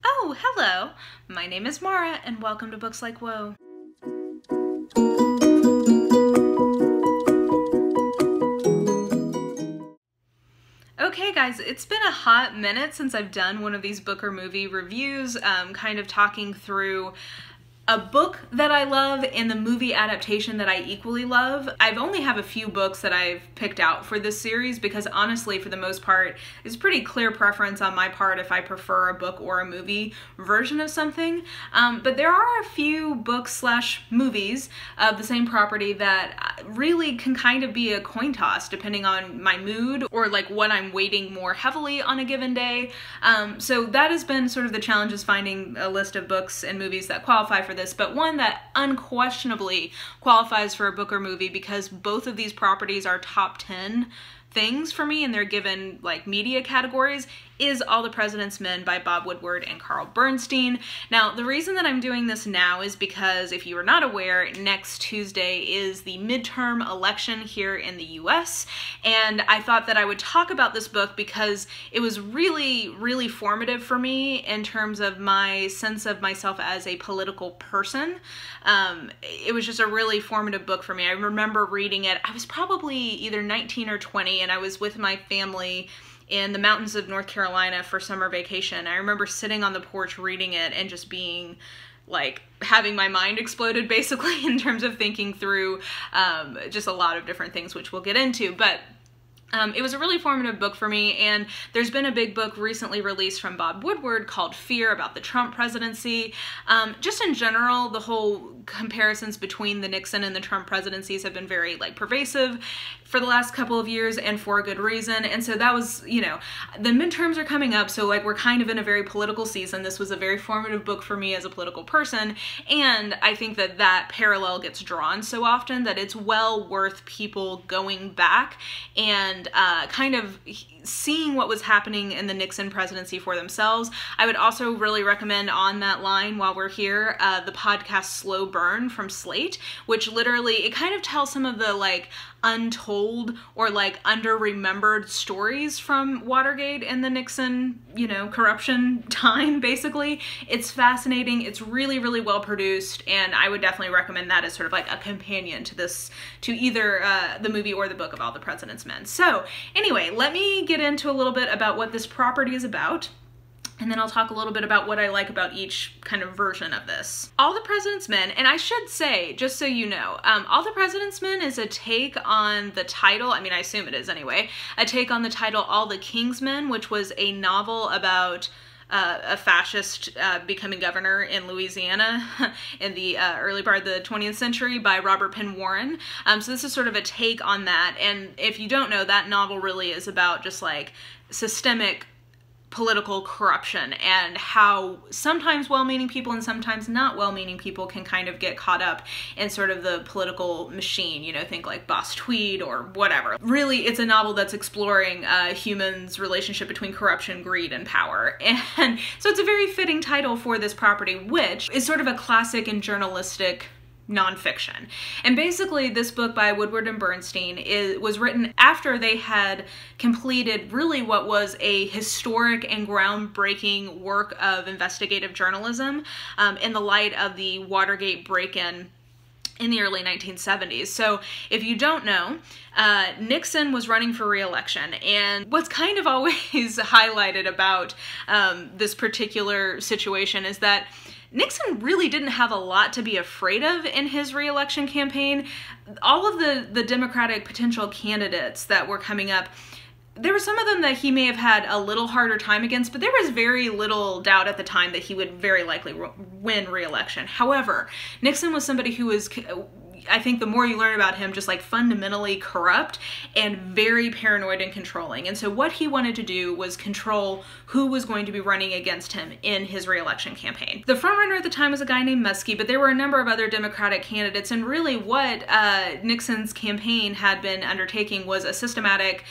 Oh, hello! My name is Mara, and welcome to Books Like Whoa. Okay guys, it's been a hot minute since I've done one of these book or movie reviews, kind of talking through a book that I love and the movie adaptation that I equally love. I've only have a few books that I've picked out for this series because honestly, for the most part, it's a pretty clear preference on my part if I prefer a book or a movie version of something. But there are a few books / movies of the same property that really can kind of be a coin toss depending on my mood or like what I'm weighting more heavily on a given day. So that has been sort of the challenge, is finding a list of books and movies that qualify for this, but one that unquestionably qualifies for a book or movie because both of these properties are top 10 things for me and they're given like media categories, is All the President's Men by Bob Woodward and Carl Bernstein. Now, the reason that I'm doing this now is because, if you are not aware, next Tuesday is the midterm election here in the US, and I thought that I would talk about this book because it was really, really formative for me in terms of my sense of myself as a political person. It was just a really formative book for me. I remember reading it. I was probably either 19 or 20, and I was with my family in the mountains of North Carolina for summer vacation. I remember sitting on the porch reading it and just being like having my mind exploded basically in terms of thinking through just a lot of different things, which we'll get into. But it was a really formative book for me, and there's been a big book recently released from Bob Woodward called Fear, about the Trump presidency. Just in general, the whole comparisons between the Nixon and the Trump presidencies have been very like pervasive for the last couple of years, and for a good reason. And so that was, you know, the midterms are coming up, so like we're kind of in a very political season. This was a very formative book for me as a political person, and I think that that parallel gets drawn so often that it's well worth people going back and kind of seeing what was happening in the Nixon presidency for themselves. I would also really recommend, on that line while we're here, the podcast Slow Burn from Slate, which literally, it kind of tells some of the like untold or like under-remembered stories from Watergate and the Nixon, you know, corruption time, basically. It's fascinating. It's really, really well produced, and I would definitely recommend that as sort of like a companion to this, to either the movie or the book of All the President's Men. So anyway, let me get into a little bit about what this property is about, and then I'll talk a little bit about what I like about each kind of version of this. All the President's Men, and I should say, just so you know, All the President's Men is a take on the title, I mean, I assume it is anyway, a take on the title All the King's Men, which was a novel about a fascist becoming governor in Louisiana in the early part of the 20th century by Robert Penn Warren. So this is sort of a take on that, and if you don't know, that novel really is about just like systemic political corruption and how sometimes well-meaning people and sometimes not well-meaning people can kind of get caught up in sort of the political machine, you know, think like Boss Tweed or whatever. Really, it's a novel that's exploring humans' relationship between corruption, greed, and power. And so it's a very fitting title for this property, which is sort of a classic in journalistic nonfiction. And basically this book by Woodward and Bernstein was written after they had completed really what was a historic and groundbreaking work of investigative journalism in the light of the Watergate break-in in the early 1970s. So if you don't know, Nixon was running for re-election, and what's kind of always highlighted about this particular situation is that Nixon really didn't have a lot to be afraid of in his re-election campaign. All of the Democratic potential candidates that were coming up, there were some of them that he may have had a little harder time against, but there was very little doubt at the time that he would very likely win re-election. However, Nixon was somebody who was, I think the more you learn about him, just like fundamentally corrupt and very paranoid and controlling. And so what he wanted to do was control who was going to be running against him in his re-election campaign. The frontrunner at the time was a guy named Muskie, but there were a number of other Democratic candidates, and really what Nixon's campaign had been undertaking was a systematic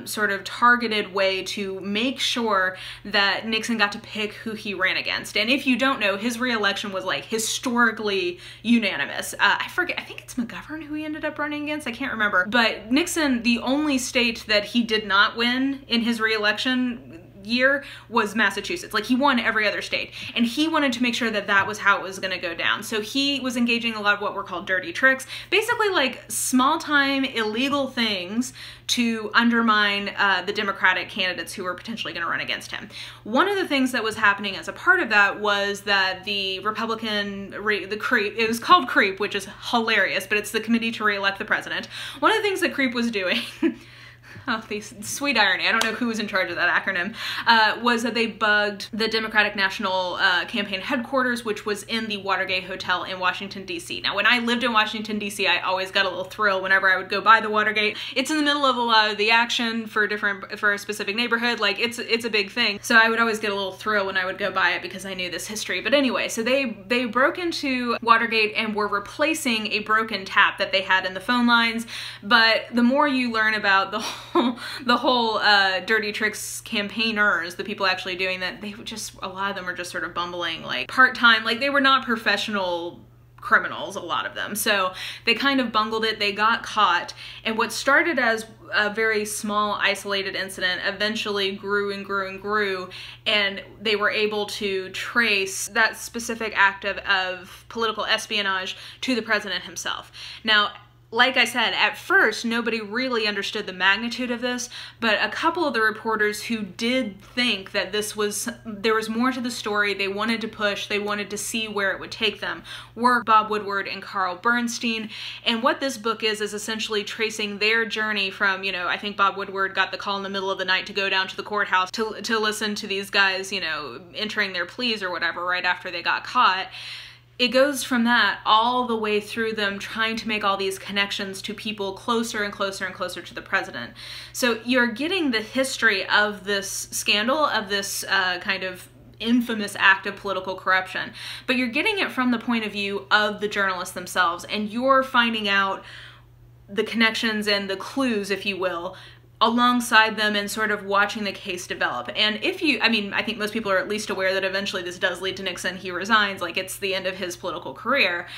sort of targeted way to make sure that Nixon got to pick who he ran against. And if you don't know, his re-election was like historically unanimous. I forget, I think it's McGovern who he ended up running against, I can't remember. But Nixon, the only state that he did not win in his re-election, year was Massachusetts. Like, he won every other state, and he wanted to make sure that that was how it was going to go down. So he was engaging in a lot of what were called dirty tricks, basically like small-time illegal things to undermine the Democratic candidates who were potentially going to run against him. One of the things that was happening as a part of that was that the Republican, the CREEP, it was called CREEP, which is hilarious, but it's the Committee to Re-elect the President. One of the things that CREEP was doing oh, the sweet irony, I don't know who was in charge of that acronym, was that they bugged the Democratic National Campaign headquarters, which was in the Watergate Hotel in Washington, D.C. Now, when I lived in Washington, D.C., I always got a little thrill whenever I would go by the Watergate. It's in the middle of a lot of the action for a specific neighborhood. Like, it's a big thing. So I would always get a little thrill when I would go by it because I knew this history. But anyway, so they broke into Watergate and were replacing a broken tap that they had in the phone lines. But the more you learn about the whole dirty tricks campaigners, the people actually doing that, they just, a lot of them are just sort of bumbling, like part-time, like they were not professional criminals, a lot of them. So they kind of bungled it, they got caught, and what started as a very small isolated incident eventually grew and grew and grew, and they were able to trace that specific act of political espionage to the president himself. Now, like I said, at first, nobody really understood the magnitude of this, but a couple of the reporters who did think that there was more to the story, they wanted to push, they wanted to see where it would take them, were Bob Woodward and Carl Bernstein. And what this book is essentially tracing their journey from, you know, I think Bob Woodward got the call in the middle of the night to go down to the courthouse to listen to these guys, you know, entering their pleas or whatever right after they got caught. It goes from that all the way through them trying to make all these connections to people closer and closer and closer to the president. So you're getting the history of this scandal, of this kind of infamous act of political corruption, but you're getting it from the point of view of the journalists themselves, and you're finding out the connections and the clues, if you will, alongside them and sort of watching the case develop. And I think most people are at least aware that eventually this does lead to Nixon. He resigns, like it's the end of his political career.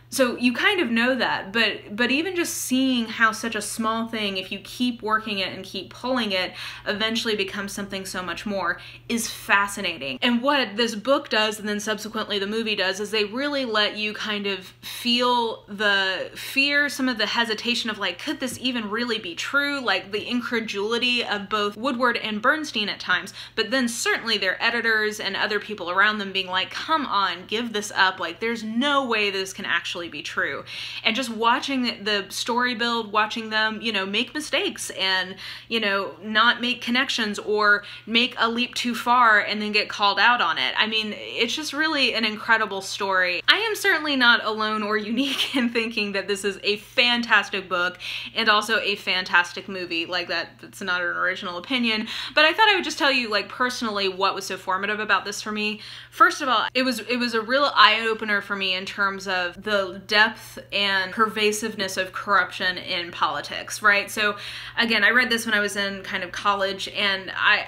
So you kind of know that, but even just seeing how such a small thing, if you keep working it and keep pulling it, eventually becomes something so much more, is fascinating. And what this book does, and then subsequently the movie does, is they really let you kind of feel the fear, some of the hesitation of like, could this even really be true? Like the incredulity of both Woodward and Bernstein at times, but then certainly their editors and other people around them being like, come on, give this up. Like there's no way this can actually be true. And just watching the story build, watching them, you know, make mistakes and, you know, not make connections or make a leap too far and then get called out on it. I mean, it's just really an incredible story. I am certainly not alone or unique in thinking that this is a fantastic book and also a fantastic movie. Like that's not an original opinion, but I thought I would just tell you, like, personally what was so formative about this for me. First of all, it was a real eye-opener for me in terms of the depth and pervasiveness of corruption in politics, right? So again, I read this when I was in kind of college, and I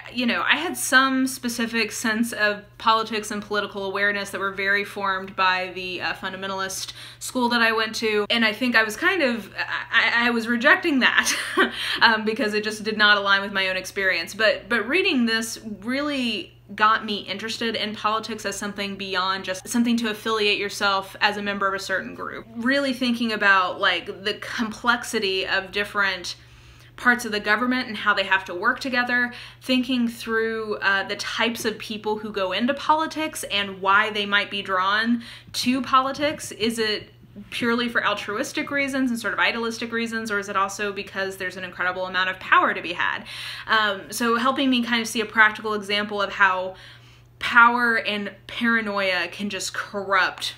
had some specific sense of politics and political awareness that were very formed by the fundamentalist school that I went to, and I think I was I was rejecting that because it just did not align with my own experience. But reading this really got me interested in politics as something beyond just something to affiliate yourself as a member of a certain group. Really thinking about like the complexity of different parts of the government and how they have to work together, thinking through the types of people who go into politics and why they might be drawn to politics. Is it purely for altruistic reasons and sort of idealistic reasons, or is it also because there's an incredible amount of power to be had? So helping me kind of see a practical example of how power and paranoia can just corrupt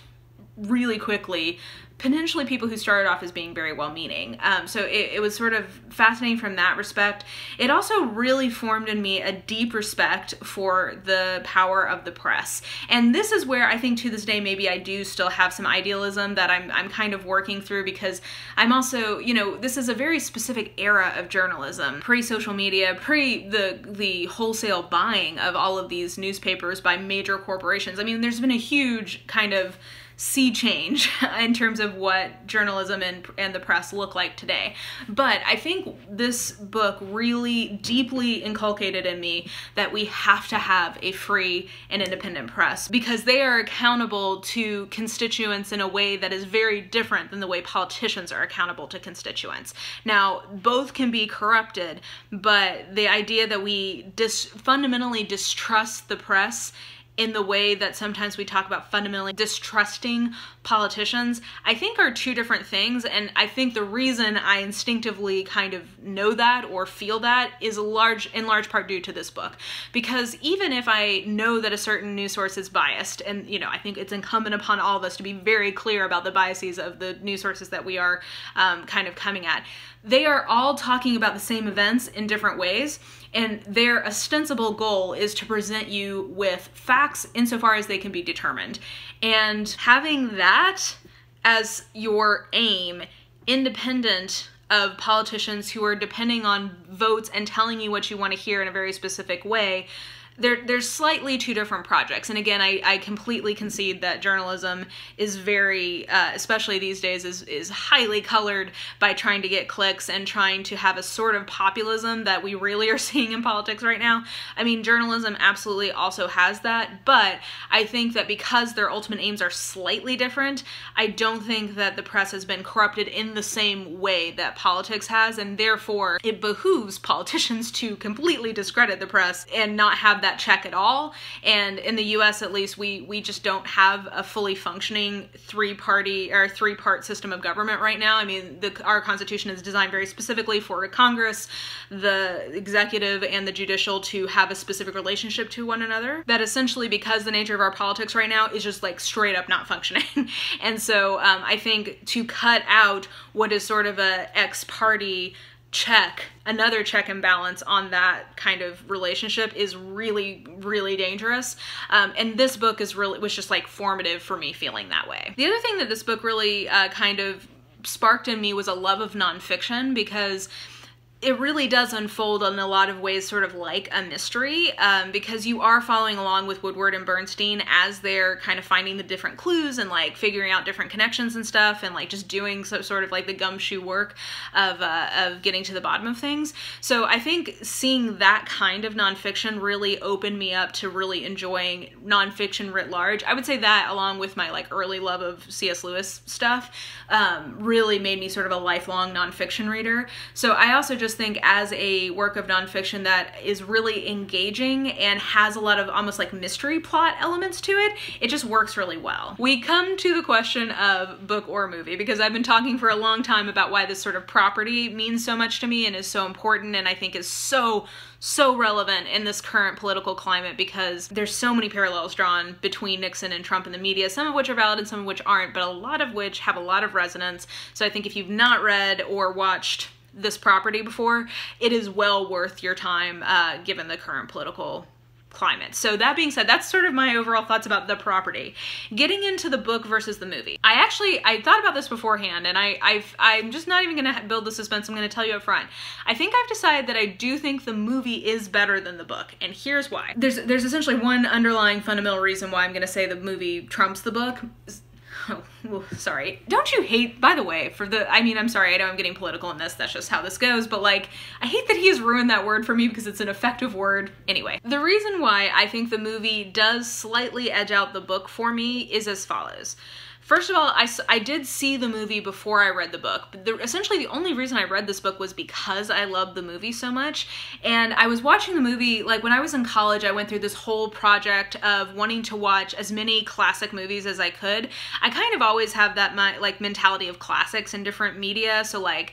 really quickly potentially people who started off as being very well-meaning. So it was sort of fascinating from that respect. It also really formed in me a deep respect for the power of the press. And this is where I think to this day maybe I do still have some idealism that I'm kind of working through, because I'm also, you know, this is a very specific era of journalism, pre-social media, pre the wholesale buying of all of these newspapers by major corporations. I mean, there's been a huge kind of sea change in terms of what journalism and the press look like today. But I think this book really deeply inculcated in me that we have to have a free and independent press, because they are accountable to constituents in a way that is very different than the way politicians are accountable to constituents. Now, both can be corrupted, but the idea that we fundamentally distrust the press in the way that sometimes we talk about fundamentally distrusting politicians, I think are two different things. And I think the reason I instinctively kind of know that or feel that is in large part due to this book. Because even if I know that a certain news source is biased, and I think it's incumbent upon all of us to be very clear about the biases of the news sources that we are kind of coming at, they are all talking about the same events in different ways. And their ostensible goal is to present you with facts insofar as they can be determined. And having that as your aim, independent of politicians who are depending on votes and telling you what you want to hear in a very specific way, there's slightly two different projects. And again, I completely concede that journalism is very, especially these days, is highly colored by trying to get clicks and trying to have a sort of populism that we really are seeing in politics right now. I mean, journalism absolutely also has that, but I think that because their ultimate aims are slightly different, I don't think that the press has been corrupted in the same way that politics has, and therefore it behooves politicians to completely discredit the press and not have that check at all. And in the US, at least, we just don't have a fully functioning three-part system of government right now. I mean, our Constitution is designed very specifically for Congress, the executive, and the judicial to have a specific relationship to one another. That essentially, because the nature of our politics right now is just like straight up not functioning. And so I think to cut out what is sort of a ex-party another check and balance on that kind of relationship is really, really dangerous. And this book was just like formative for me feeling that way. The other thing that this book really kind of sparked in me was a love of nonfiction, because it really does unfold in a lot of ways sort of like a mystery, because you are following along with Woodward and Bernstein as they're kind of finding the different clues and like figuring out different connections and stuff, and like just doing sort of like the gumshoe work of getting to the bottom of things. So I think seeing that kind of nonfiction really opened me up to really enjoying nonfiction writ large. I would say that, along with my like early love of C.S. Lewis stuff, really made me sort of a lifelong nonfiction reader. So I also just think as a work of nonfiction that is really engaging and has a lot of almost like mystery plot elements to it, it just works really well. We come to the question of book or movie, because I've been talking for a long time about why this sort of property means so much to me and is so important, and I think is so relevant in this current political climate, because there's so many parallels drawn between Nixon and Trump in the media, some of which are valid and some of which aren't, but a lot of which have a lot of resonance. So I think if you've not read or watched this property before, it is well worth your time given the current political climate. So that being said, that's sort of my overall thoughts about the property. Getting into the book versus the movie. I thought about this beforehand, and I'm just not even gonna build the suspense. I'm gonna tell you up front. I think I've decided that I do think the movie is better than the book, and here's why. There's essentially one underlying fundamental reason why I'm gonna say the movie trumps the book. Oh, sorry. Don't you hate, by the way, I'm sorry, I know I'm getting political in this, that's just how this goes, but like, I hate that he has ruined that word for me because it's an effective word. Anyway, the reason why I think the movie does slightly edge out the book for me is as follows. First of all, I did see the movie before I read the book, but essentially the only reason I read this book was because I loved the movie so much. And I was watching the movie, like when I was in college, I went through this whole project of wanting to watch as many classic movies as I could. I kind of always have that mentality of classics in different media. So like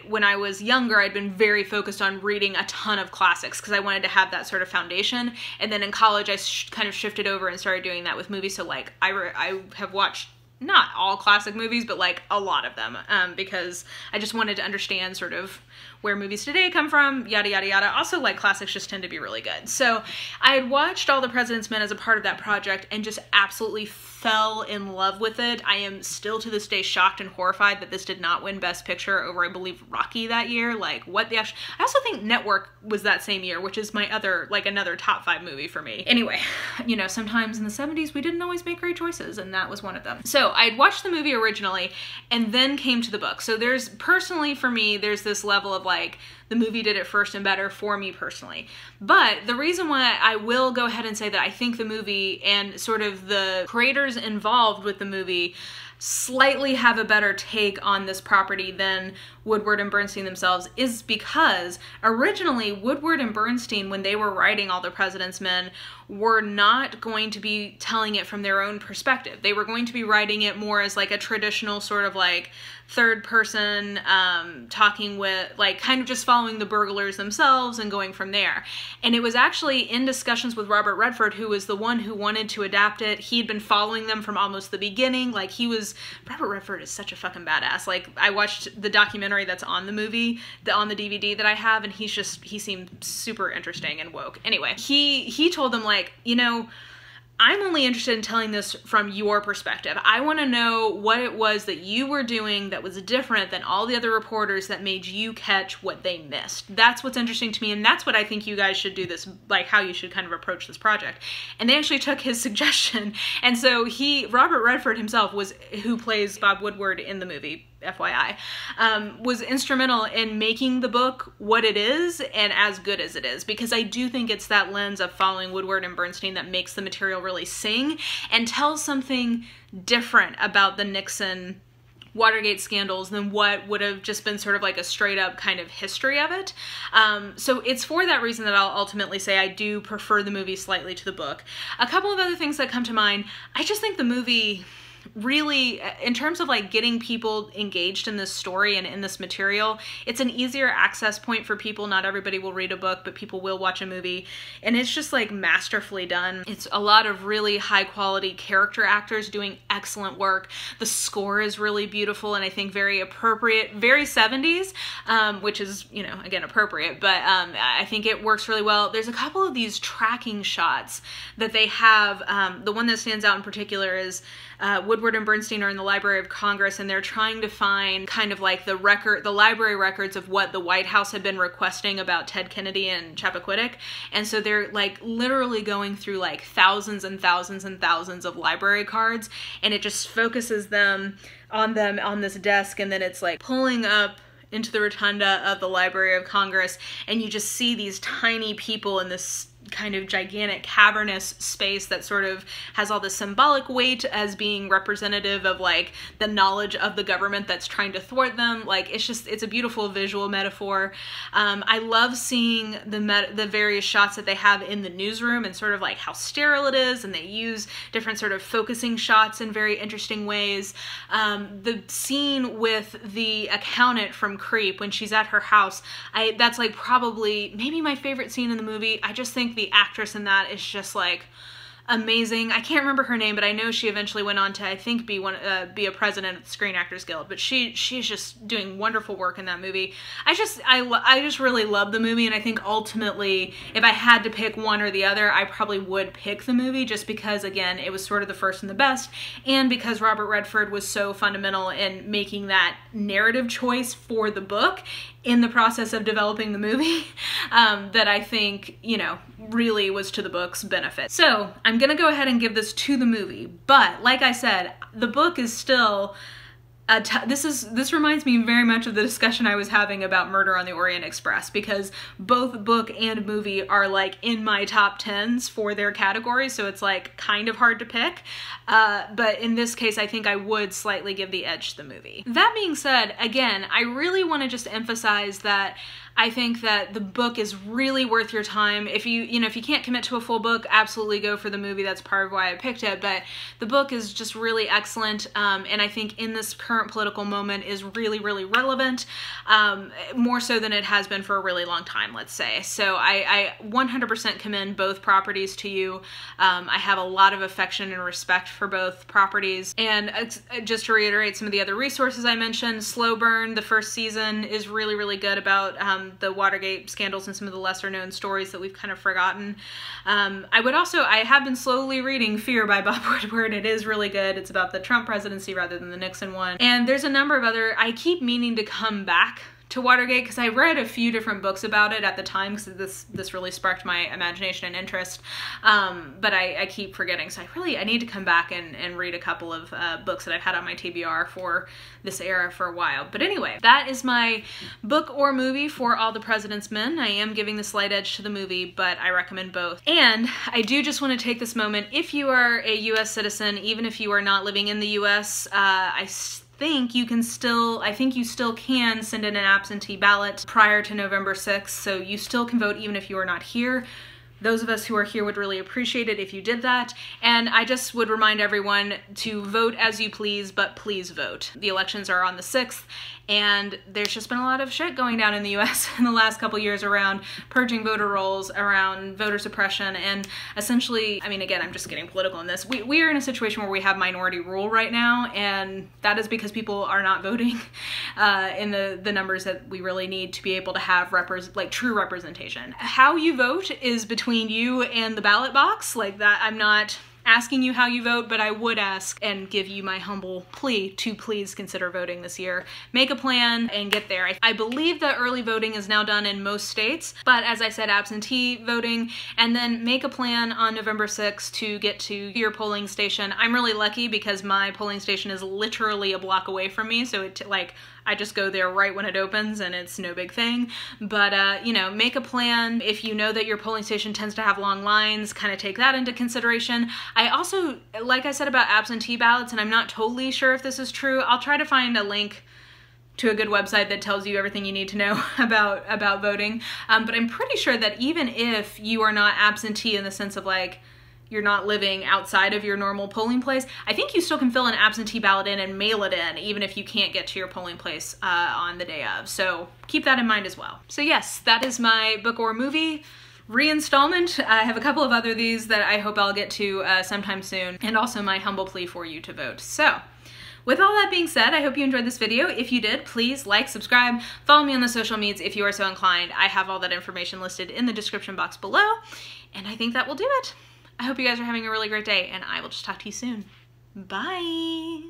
when I was younger, I'd been very focused on reading a ton of classics because I wanted to have that sort of foundation. And then in college, I kind of shifted over and started doing that with movies. So like I have watched not all classic movies, but like a lot of them, because I just wanted to understand sort of where movies today come from, yada, yada, yada. Also, like, classics just tend to be really good. So I had watched All the President's Men as a part of that project and just absolutely fell in love with it. I am still to this day shocked and horrified that this did not win Best Picture over, I believe, Rocky that year. Like, what the actual... I also think Network was that same year, which is my other, like, another top 5 movie for me. Anyway, you know, sometimes in the 70s we didn't always make great choices, and that was one of them. So I had watched the movie originally and then came to the book. So there's, personally for me, there's this level of like, the movie did it first and better for me personally. But the reason why I will go ahead and say that I think the movie and sort of the creators involved with the movie slightly have a better take on this property than Woodward and Bernstein themselves is because originally Woodward and Bernstein, when they were writing All the President's Men, were not going to be telling it from their own perspective. They were going to be writing it more as like a traditional sort of like third person, talking with, like, kind of just following the burglars themselves and going from there. And it was actually in discussions with Robert Redford, who was the one who wanted to adapt it. He'd been following them from almost the beginning. Like, Robert Redford is such a fucking badass. Like, I watched the documentary that's on the movie, on the DVD that I have, and he seemed super interesting and woke. Anyway, he told them, like, you know, I'm only interested in telling this from your perspective. I want to know what it was that you were doing that was different than all the other reporters that made you catch what they missed. That's what's interesting to me, and that's what I think you guys should do this, like how you should kind of approach this project. And they actually took his suggestion, and so Robert Redford himself, who plays Bob Woodward in the movie, FYI, was instrumental in making the book what it is and as good as it is, because I do think it's that lens of following Woodward and Bernstein that makes the material really sing and tell something different about the Nixon Watergate scandals than what would have just been sort of like a straight up kind of history of it. So it's for that reason that I'll ultimately say I do prefer the movie slightly to the book. A couple of other things that come to mind. I just think the movie really, in terms of like getting people engaged in this story and in this material, it's an easier access point for people. Not everybody will read a book, but people will watch a movie, and it's just like masterfully done. It's a lot of really high quality character actors doing excellent work. The score is really beautiful and I think very appropriate, very 70s, which is, you know, again, appropriate, but I think it works really well. There's a couple of these tracking shots that they have. The one that stands out in particular is Woodward and Bernstein are in the Library of Congress, and they're trying to find kind of like the library records of what the White House had been requesting about Ted Kennedy and Chappaquiddick. And so they're like literally going through like thousands and thousands and thousands of library cards, and it just focuses them on this desk, and then it's like pulling up into the rotunda of the Library of Congress, and you just see these tiny people in this kind of gigantic cavernous space that sort of has all this symbolic weight as being representative of like the knowledge of the government that's trying to thwart them. Like, it's a beautiful visual metaphor. I love seeing the various shots that they have in the newsroom and sort of like how sterile it is, and they use different sort of focusing shots in very interesting ways. The scene with the accountant from Creep when she's at her house, that's like probably maybe my favorite scene in the movie. I just think the actress in that is just like amazing. I can't remember her name, but I know she eventually went on to, I think, be a president of the Screen Actors Guild. But she's just doing wonderful work in that movie. I just really love the movie, and I think ultimately, if I had to pick one or the other, I probably would pick the movie, just because, again, it was sort of the first and the best, and because Robert Redford was so fundamental in making that narrative choice for the book in the process of developing the movie, that I think, you know, really was to the book's benefit. So I'm gonna go ahead and give this to the movie, but like I said, the book is still this reminds me very much of the discussion I was having about Murder on the Orient Express, because both book and movie are like in my top 10s for their categories, so it's like kind of hard to pick. But in this case, I think I would slightly give the edge to the movie. That being said, again, I really want to just emphasize that I think that the book is really worth your time. If if you can't commit to a full book, absolutely go for the movie. That's part of why I picked it. But the book is just really excellent, and I think in this current political moment is really, really relevant, more so than it has been for a really long time, let's say. So I 100% commend both properties to you. I have a lot of affection and respect for both properties. And just to reiterate some of the other resources I mentioned, Slow Burn, the first season, is really, really good about the Watergate scandals and some of the lesser known stories that we've kind of forgotten. I have been slowly reading Fear by Bob Woodward. It is really good. It's about the Trump presidency rather than the Nixon one. And there's a number of other, I keep meaning to come back to Watergate because I read a few different books about it at the time because this really sparked my imagination and interest, but I keep forgetting, so I need to come back and read a couple of books that I've had on my TBR for this era for a while. But anyway, that is my book or movie for All the President's Men. I am giving the slight edge to the movie, but I recommend both. And I do just want to take this moment, if you are a U.S. citizen, even if you are not living in the U.S., I think you still can send in an absentee ballot prior to November 6th, so you still can vote even if you are not here. Those of us who are here would really appreciate it if you did that. And I just would remind everyone to vote as you please, but please vote. The elections are on the 6th, and there's just been a lot of shit going down in the US in the last couple years around purging voter rolls, around voter suppression, and essentially, I mean, again, I'm just getting political in this. We are in a situation where we have minority rule right now, and that is because people are not voting in the numbers that we really need to be able to have true representation. How you vote is between you and the ballot box. Like that, I'm not asking you how you vote, but I would ask and give you my humble plea to please consider voting this year. Make a plan and get there. I believe that early voting is now done in most states, but as I said, absentee voting, and then make a plan on November 6th to get to your polling station. I'm really lucky because my polling station is literally a block away from me, so I just go there right when it opens and it's no big thing. But, make a plan. If you know that your polling station tends to have long lines, kind of take that into consideration. I also, like I said about absentee ballots, and I'm not totally sure if this is true, I'll try to find a link to a good website that tells you everything you need to know about voting. But I'm pretty sure that even if you are not absentee in the sense of you're not living outside of your normal polling place, I think you still can fill an absentee ballot in and mail it in, even if you can't get to your polling place on the day of. So keep that in mind as well. So yes, that is my book or movie reinstallment. I have a couple of other these that I hope I'll get to sometime soon, and also my humble plea for you to vote. So with all that being said, I hope you enjoyed this video. If you did, please like, subscribe, follow me on the social medias if you are so inclined. I have all that information listed in the description box below, and I think that will do it. I hope you guys are having a really great day, and I will just talk to you soon. Bye!